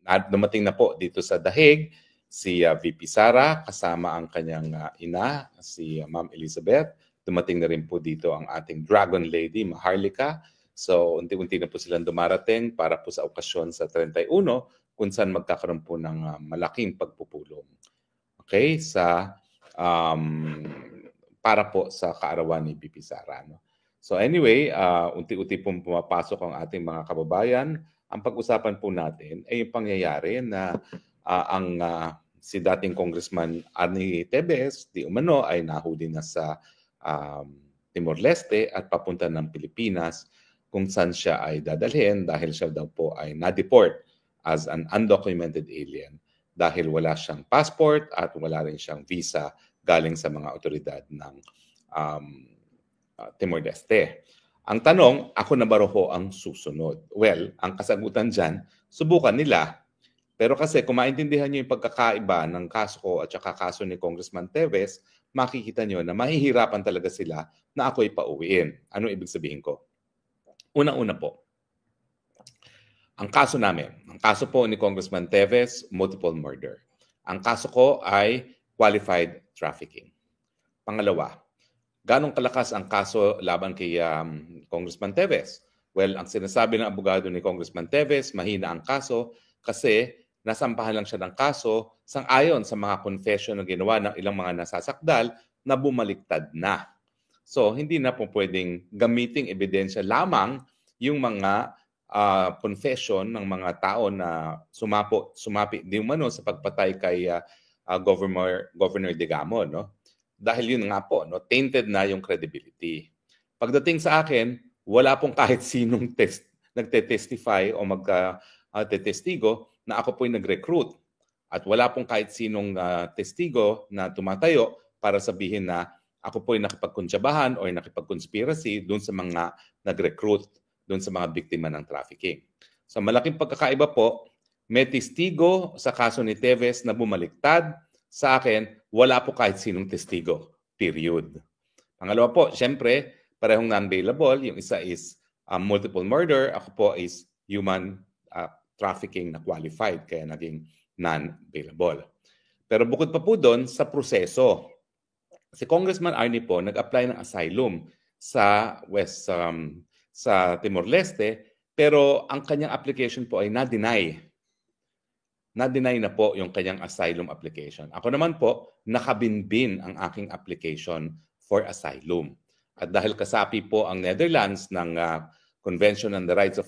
At dumating na po dito sa Dahig si VP Sara kasama ang kanyang ina, si Ma'am Elizabeth. Dumating na rin po dito ang ating Dragon Lady, Maharlika. So unti-unti na po silang dumarating para po sa okasyon sa 31 kung saan magkakaroon po ng malaking pagpupulong. Okay, para po sa kaarawan ni VP Sara. No? So anyway, unti-unti pong pumapasok ang ating mga kababayan. Ang pag-usapan po natin ay yung pangyayari na si dating Congressman Arnie Tevez di umano ay nahuli na sa Timor-Leste at papunta ng Pilipinas kung saan siya ay dadalhin dahil siya daw po ay na-deport as an undocumented alien dahil wala siyang passport at wala rin siyang visa galing sa mga otoridad ng Timor-Leste. Ang tanong, ako na ba ho ang susunod? Well, ang kasagutan dyan, subukan nila. Pero kasi kung maintindihan nyo yung pagkakaiba ng kaso ko at saka kaso ni Congressman Tevez, makikita nyo na mahihirapan talaga sila na ako'y pauwiin. Ano ibig sabihin ko? Una-una po, ang kaso namin, ang kaso po ni Congressman Tevez, multiple murder. Ang kaso ko ay qualified trafficking. Pangalawa, ganong kalakas ang kaso laban kay Congressman Tevez? Well, ang sinasabi ng abogado ni Congressman Tevez, mahina ang kaso kasi nasampahan lang siya ng kaso sang-ayon sa mga confession na ginawa ng ilang mga nasasakdal na bumaliktad na. So, hindi na po pwedeng gamiting ebidensya lamang yung mga confession ng mga tao na sumapi di umano sa pagpatay kay Governor Digamo, no? Dahil yun nga po, no, tainted na yung credibility. Pagdating sa akin, wala pong kahit sinong nagte-testify o magtetestigo na ako po'y nag-recruit. At wala pong kahit sinong testigo na tumatayo para sabihin na ako po'y nakipagkunsyabahan o nakipagconspiracy doon sa mga nag-recruit, doon sa mga biktima ng trafficking. So malaking pagkakaiba po, may testigo sa kaso ni Tevez na bumaliktad. Sa akin, wala po kahit sinong testigo. Period. Pangalawa po, syempre, parehong non-bailable. Yung isa is multiple murder. Ako po is human trafficking na qualified, kaya naging non-bailable. Pero bukod pa po doon, sa proseso, si Congressman Arnie po nag-apply ng asylum sa sa Timor-Leste, pero ang kanyang application po ay na-deny. Na-deny na po yung kanyang asylum application. Ako naman po, nakabinbin ang aking application for asylum. At dahil kasapi po ang Netherlands ng Convention on the Rights of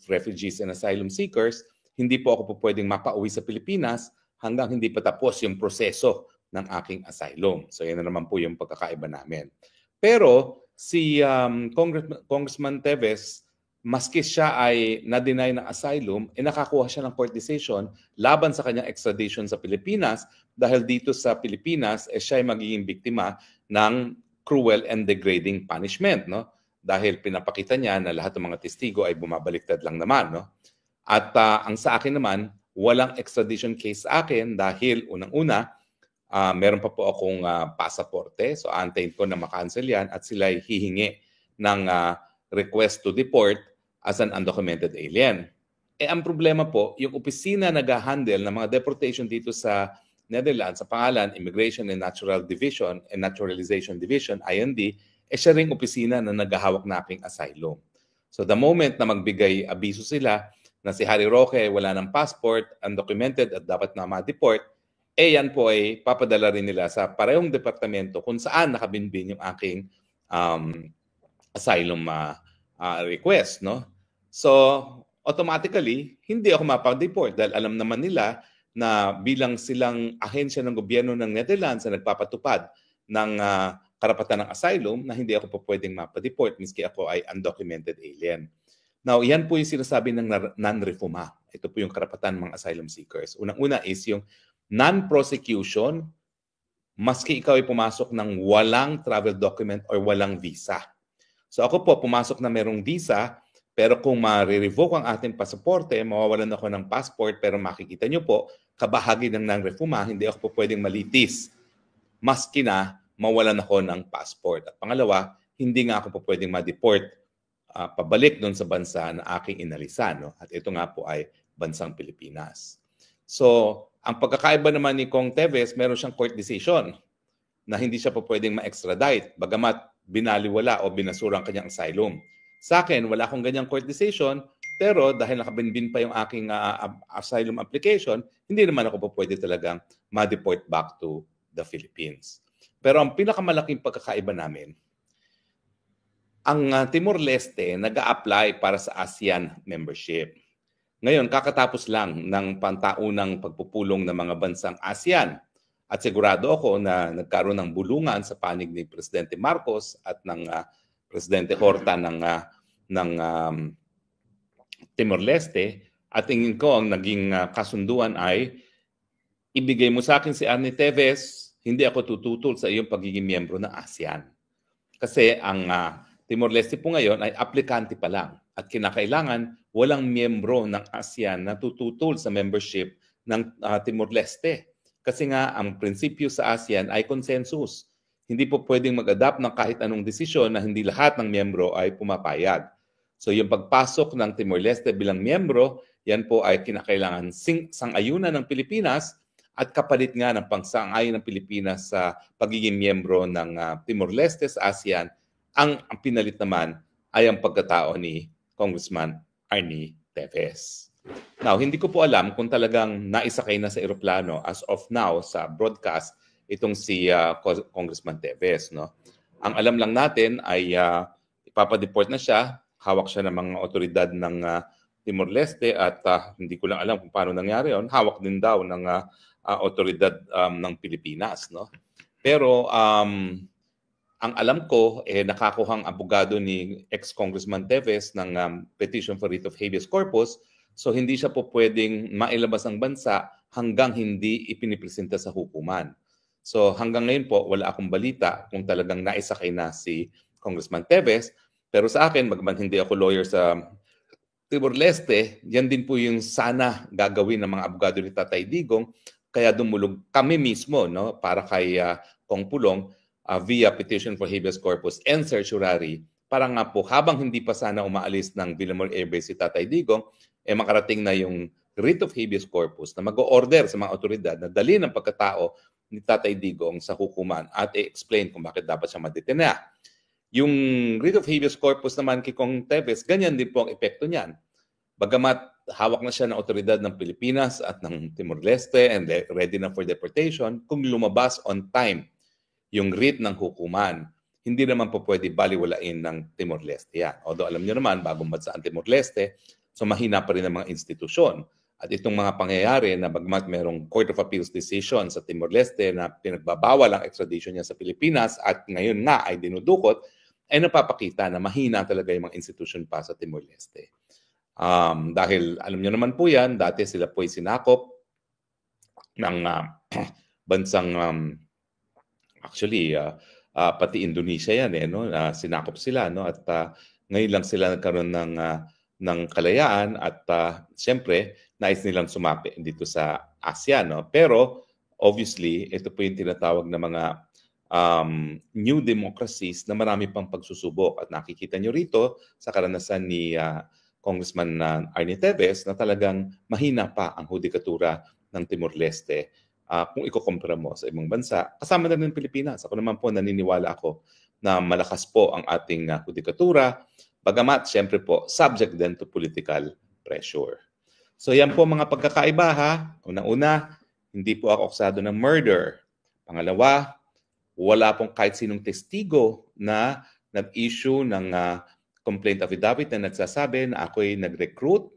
Refugees and Asylum Seekers, hindi po ako po pwedeng mapauwi sa Pilipinas hanggang hindi pa tapos yung proseso ng aking asylum. So yan na naman po yung pagkakaiba namin. Pero si Congressman Tevez, maski siya ay na-deny ng asylum, nakakuha siya ng court decision laban sa kanyang extradition sa Pilipinas dahil dito sa Pilipinas siya ay magiging biktima ng cruel and degrading punishment, no? Dahil pinapakita niya na lahat ng mga testigo ay bumabaliktad lang naman, no? At ang sa akin naman, walang extradition case sa akin dahil unang-una, meron pa po akong pasaporte, so antayin ko na makancel yan at sila ay hihingi ng request to deport as an undocumented alien. Ang problema po, yung opisina nag-handle ng mga deportation dito sa Netherlands, sa pangalan Immigration and Natural Division and Naturalization Division, IND, siya ring opisina na naghahawak na aking asylum. So the moment na magbigay abiso sila na si Harry Roque wala ng passport, undocumented at dapat na ma-deport, yan po ay papadala rin nila sa parehong departamento kung saan nakabinbin yung aking asylum request, no? So, automatically, hindi ako mapag-deport dahil alam naman nila na bilang silang ahensya ng gobyerno ng Netherlands na nagpapatupad ng karapatan ng asylum na hindi ako po pwedeng mapa-deport miski ako ay undocumented alien. Now, yan po yung sinasabi ng non-refuma. Ito po yung karapatan ng mga asylum seekers. Unang-una is yung non-prosecution maski ikaw ay pumasok ng walang travel document or walang visa. So ako po, pumasok na merong visa, pero kung ma-revoke ang ating pasaporte, mawawalan ako ng passport, pero makikita nyo po, kabahagi ng non-refuma, hindi ako po pwedeng malitis. Maski na mawalan ako ng passport. At pangalawa, hindi nga ako po pwedeng ma-deport pabalik doon sa bansa na aking inalisan. No? At ito nga po ay bansang Pilipinas. So, ang pagkakaiba naman ni Kong Teves, meron siyang court decision na hindi siya po pwedeng ma-extradite bagamat binaliwala o binasura ang kanyang asylum. Sa akin, wala akong ganyang court decision, pero dahil nakabinbin pa yung aking asylum application, hindi naman ako po pwede talagang ma-deport back to the Philippines. Pero ang pinakamalaking pagkakaiba namin, ang Timor-Leste nag-a-apply para sa ASEAN membership. Ngayon, kakatapos lang ng pantaunang pagpupulong ng mga bansang ASEAN. At sigurado ako na nagkaroon ng bulungan sa panig ni Presidente Marcos at ng Presidente Horta ng Timor-Leste. At tingin ko ang naging kasunduan ay ibigay mo sa akin si Arnie Teves, hindi ako tututol sa iyong pagiging miyembro ng ASEAN. Kasi ang Timor-Leste po ngayon ay aplikante pa lang at kinakailangan walang miyembro ng ASEAN na tututol sa membership ng Timor-Leste. Kasi nga ang prinsipyo sa ASEAN ay consensus. Hindi po pwedeng mag-adapt ng kahit anong desisyon na hindi lahat ng miyembro ay pumapayag. So yung pagpasok ng Timor-Leste bilang miyembro, yan po ay kinakailangan sang-ayunan ng Pilipinas at kapalit nga ng pangsang-ayon ng Pilipinas sa pagiging miyembro ng Timor-Leste sa ASEAN. Ang pinalit naman ay ang pagkatao ni Congressman Arnie Teves. Now, hindi ko po alam kung talagang naisakay na sa eroplano as of now sa broadcast itong si Congressman Teves. No? Ang alam lang natin ay ipapadeport na siya, hawak siya ng mga otoridad ng Timor-Leste at hindi ko lang alam kung paano nangyari yun. Hawak din daw ng otoridad ng Pilipinas. No? Pero ang alam ko, nakakuhang abogado ni ex-Congressman Teves ng petition for writ of habeas corpus. So hindi siya po pwedeng mailabas ang bansa hanggang hindi ipinipresenta sa hukuman. So hanggang ngayon po, wala akong balita kung talagang naisakay na si Congressman Teves. Pero sa akin, bagaman hindi ako lawyer sa Timor-Leste, yan din po yung sana gagawin ng mga abogado ni Tatay Digong. Kaya dumulog kami mismo para kay Kong Pulong via petition for habeas corpus and certiorari para nga po habang hindi pa sana umaalis ng Villamor Air Base si Tatay Digong, makarating na yung writ of habeas corpus na mag-o-order sa mga otoridad na dali ng pagkatao ni Tatay Digong sa hukuman at i-explain kung bakit dapat siya madetena. Yung writ of habeas corpus naman kay Kong Teves, ganyan din po ang epekto niyan. Bagamat hawak na siya ng otoridad ng Pilipinas at ng Timor-Leste and ready na for deportation, kung lumabas on time yung writ ng hukuman, hindi naman po pwede baliwalain ng Timor-Leste yan. Although alam niyo naman, bagong bansa ang Timor-Leste, so mahina pa rin ang mga institusyon. At itong mga pangyayari na bagmat merong Court of Appeals decision sa Timor-Leste na pinagbabawal ang extradition niya sa Pilipinas at ngayon nga ay dinudukot, ay napapakita na mahina talaga yung mga institusyon pa sa Timor-Leste. Dahil alam niyo naman po yan, dati sila po ay sinakop ng bansang pati Indonesia yan sinakop sila at ngayon lang sila nagkaroon ng kalayaan at siyempre nais nilang sumapi dito sa ASEAN pero obviously ito po yung tinatawag na mga new democracies na marami pang pagsusubok at nakikita nyo rito sa karanasan ni Congressman Arnie Teves na talagang mahina pa ang hudikatura ng Timor-Leste kung ikukumpara mo sa ibang bansa, kasama na rin ng Pilipinas. Ako naman po, naniniwala ako na malakas po ang ating hudikatura, bagamat siyempre po, subject din to political pressure. So yan po mga pagkakaiba ha. Una-una, hindi po ako akusado ng murder. Pangalawa, wala pong kahit sinong testigo na nag-issue ng complaint affidavit na nagsasabi na ako'y nag-recruit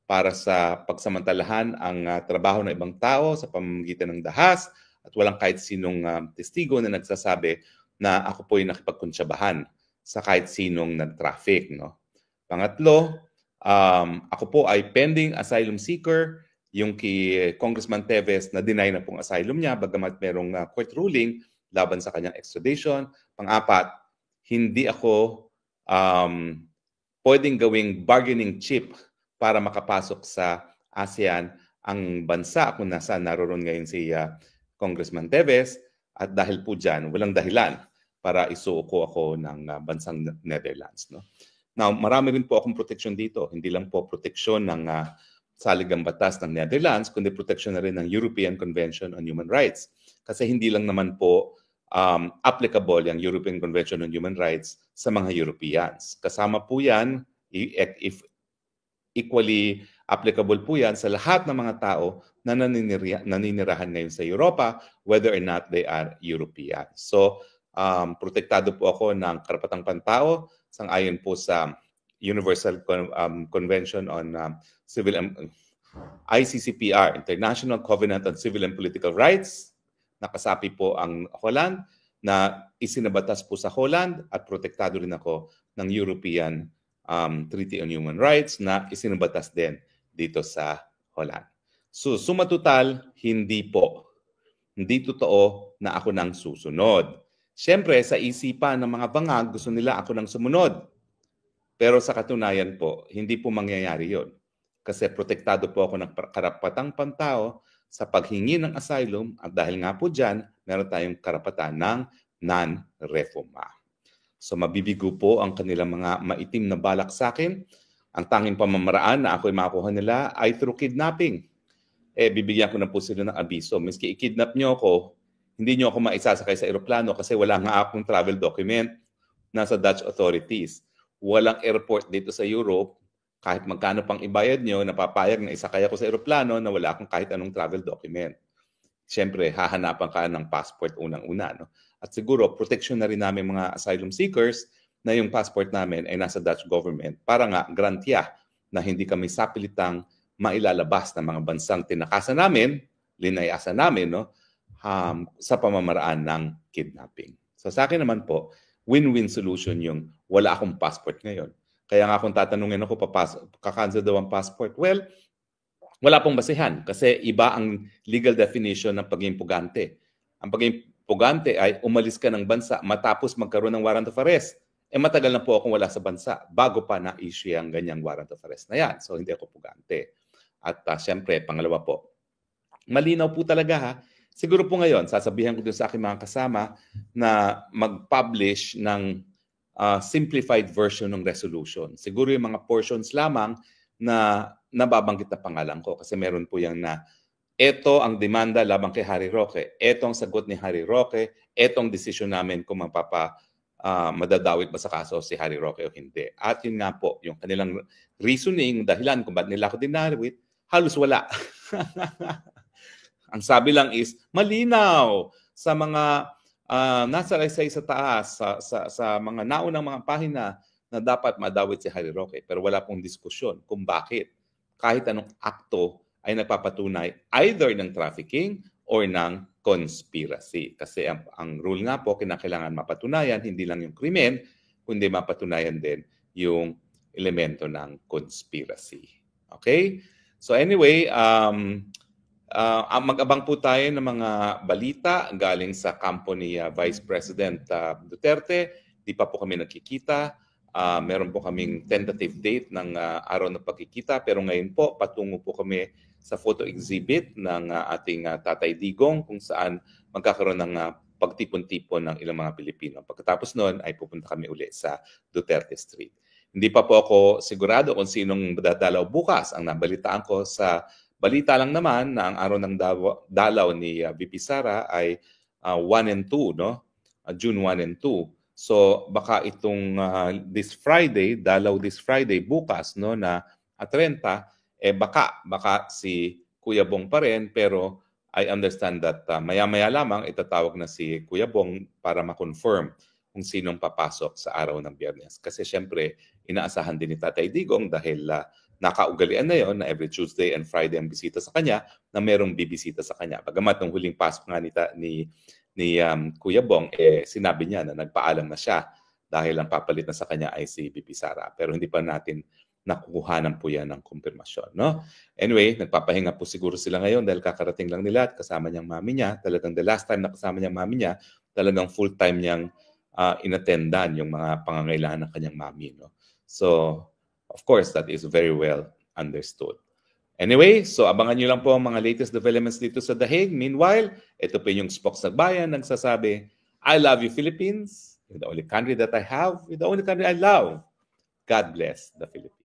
para sa pagsamantalahan ang trabaho ng ibang tao sa pamamagitan ng dahas at walang kahit sinong testigo na nagsasabi na ako po'y nakipagkuntsabahan sa kahit sinong nag-traffic. Pangatlo, ako po ay pending asylum seeker, yung kay Congressman Teves na deny na pong asylum niya bagamat merong court ruling laban sa kanyang extradition. Pang-apat, hindi ako pwedeng gawing bargaining chip para makapasok sa ASEAN ang bansa kung nasaan naroon ngayon si Congressman Teves at dahil po dyan, walang dahilan para isuko ako ng bansang Netherlands. Now, marami rin po akong proteksyon dito. Hindi lang po proteksyon ng saligang batas ng Netherlands, kundi proteksyon na rin ng European Convention on Human Rights. Kasi hindi lang naman po applicable yung European Convention on Human Rights sa mga Europeans. Kasama po yan, if equally applicable po yan sa lahat ng mga tao na naninirahan ngayon sa Europa, whether or not they are European. So, protektado po ako ng karapatang pantao sang-ayon po sa Universal Convention on ICCPR, International Covenant on Civil and Political Rights. Nakasapi po ang Holland na isinabatas po sa Holland at protektado rin ako ng European Treaty on Human Rights na isinabatas din dito sa Holland. So, suma total, hindi po. Hindi totoo na ako nang susunod. Siyempre, sa isipan ng mga bangag, gusto nila ako nang sumunod. Pero sa katunayan po, hindi po mangyayari yon. Kasi protektado po ako ng karapatang pantao sa paghingi ng asylum at dahil nga po dyan, meron tayong karapatan ng non-refoulement. So mabibigo po ang kanilang mga maitim na balak sa akin. Ang tanging pamamaraan na ako'y makuha nila ay through kidnapping. Bibigyan ko na po sila ng abiso. Miski i-kidnap nyo ako, hindi nyo ako maisasakay sa eroplano kasi wala nga akong travel document. Nasa Dutch authorities. Walang airport dito sa Europe. Kahit magkano pang ibayad nyo, napapayag na isakay ako sa eroplano na wala akong kahit anong travel document. Siyempre, hahanapan ka ng passport unang-una. No? At siguro, protection na rin namin mga asylum seekers na yung passport namin ay nasa Dutch government para nga garantiya na hindi kami sapilitang mailalabas ng mga bansang tinakasan namin, linayasan namin, no? Sa pamamaraan ng kidnapping. So sa akin naman po, win-win solution yung wala akong passport ngayon. Kaya nga kung tatanungin ako, kakancel daw ang passport, well, wala pong basihan kasi iba ang legal definition ng pagiging pugante. Ang pagiging pugante ay umalis ka ng bansa matapos magkaroon ng warrant of arrest. Matagal na po akong wala sa bansa bago pa na-issue ang ganyang warrant of arrest na yan. So hindi ako pugante. At siyempre, pangalawa po, malinaw po talaga ha. Siguro po ngayon, sasabihan ko din sa aking mga kasama na mag-publish ng simplified version ng resolution. Siguro yung mga portions lamang na nababanggit na pangalan ko kasi meron po yan na ito ang demanda labang kay Harry Roque, ito ang sagot ni Harry Roque, ito ang desisyon namin kung madadawit ba sa kaso si Harry Roque o hindi. At yun nga po, yung kanilang reasoning, dahilan kung ba't nila ako dinawit, halos wala. Ang sabi lang is, malinaw sa mga nasa laysay sa taas, sa mga naunang mga pahina na dapat madawit si Harry Roque. Pero wala pong diskusyon kung bakit kahit anong akto ay nagpapatunay either ng trafficking or ng conspiracy. Kasi ang rule nga po, kinakailangan mapatunayan, hindi lang yung krimen, kundi mapatunayan din yung elemento ng conspiracy. Okay? So anyway, mag-abang po tayo ng mga balita galing sa kampo ni Vice President Duterte. Di pa po kami nagkikita. Meron po kaming tentative date ng araw ng pagkikita. Pero ngayon po, patungo po kami sa photo exhibit ng ating Tatay Digong kung saan magkakaroon ng pagtipon-tipon ng ilang mga Pilipino. Pagkatapos noon ay pupunta kami uli sa Duterte Street. Hindi pa po ako sigurado kung sinong dadalaw bukas. Ang nabalitaan ko sa balita lang naman na ang araw ng dalaw ni VP Sara ay 1 and 2, no? June 1 and 2. So baka itong this Friday, dalaw this Friday bukas, no, na 30, baka si Kuya Bong pa rin, pero I understand that maya-maya lamang itatawag na si Kuya Bong para ma-confirm kung sinong papasok sa araw ng Biyernes. Kasi syempre, inaasahan din ni Tatay Digong dahil nakaugalian na yon na every Tuesday and Friday ang bisita sa kanya, na merong bibisita sa kanya. Bagamat nung huling pasok nga ni Kuya Bong, sinabi niya na nagpaalam na siya dahil ang papalit na sa kanya ay si VP Sara. Pero hindi pa natin nakukuhanan po yan ng kumpirmasyon. No? Anyway, nagpapahinga po siguro sila ngayon dahil kakarating lang nila at kasama niyang mami niya. Talagang the last time na kasama niyang mami niya, talagang full-time niyang inattendan yung mga pangangailangan ng kanyang mami. No? So, of course, that is very well understood. Anyway, so abangan niyo lang po ang mga latest developments dito sa The Hague. Meanwhile, ito po yung Spokes Nagbayan nagsasabi, I love you, Philippines. You're the only country that I have. You're the only country I love. God bless the Philippines.